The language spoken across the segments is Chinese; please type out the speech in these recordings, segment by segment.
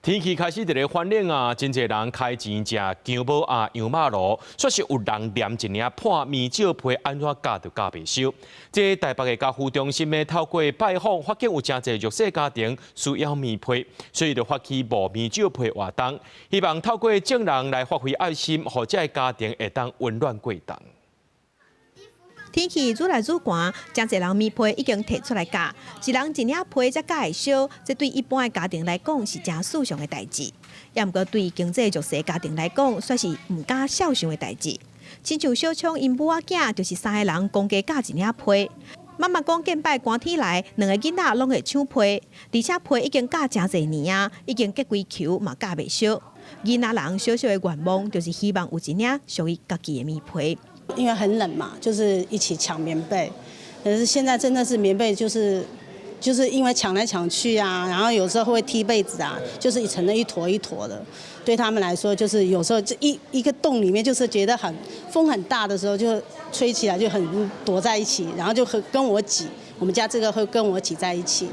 天气开始伫咧反冷啊，真侪人开钱食姜母鸭、羊肉炉，确实有人念一领破面照皮，安怎教都教袂收。这台北的家扶中心呢，透过拜访，发现有真侪弱势家庭需要面皮，所以就发起无面照皮活动，希望透过众人来发挥爱心，互这家庭会当温暖过冬。天气愈来愈寒，真侪人面皮已经摕出来夹，一人一领皮才夹会烧，这对一般的家庭来讲是真事上的代志。也毋过对经济弱势家庭来讲，算是毋敢孝顺的代志。亲像小聪因母仔囝就是3个人公家夹一领皮。妈妈讲见拜寒天来，2个囡仔拢会抢皮，而且皮已经夹真侪年啊，已经结规球嘛夹袂烧。囡仔人小小的愿望就是希望有一领属于家己的面皮。因为很冷嘛，就是一起抢棉被。可是现在真的是棉被就是因为抢来抢去啊，然后有时候会踢被子啊，就是一层的一坨一坨的。对他们来说，就是有时候就一个洞里面，就是觉得风很大的时候，就吹起来就很躲在一起，然后就跟我挤。我们家这个会跟我挤在一起。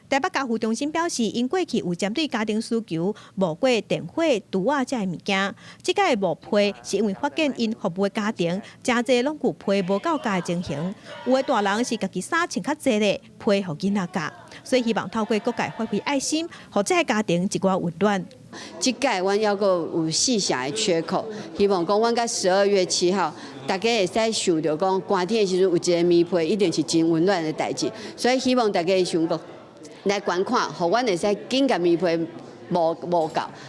台北家扶中心表示，因过去有针对家庭需求无过电火、厨啊这物件，即个无批是因为发现因服务的家庭真侪拢有批无够夹的情形，有的大人是家己衫穿较济咧，批互囡仔夹，所以希望透过各界发挥爱心，互这个家庭一寡温暖。即届阮还阁有4成的缺口，希望讲阮到12月7号，大家会使想到讲寒天的时阵有一个面皮，一定是真温暖的代志，所以希望大家想过。来观看，互阮会使紧甲面皮无够，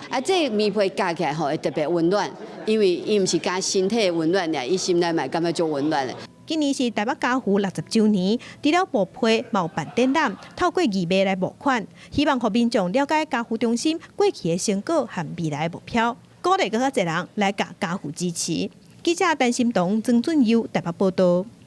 啊，这面皮夹起来吼会特别温暖，因为伊毋是加身体的温暖尔，伊心内嘛感觉足温暖的。今年是台北家扶60周年，除了募批，嘛有办展览，透过义卖来募款，希望互民众了解家扶中心过去的成果和未来的目标，鼓励更较侪人来甲家扶支持。记者陈心彤、曾俊佑台北报道。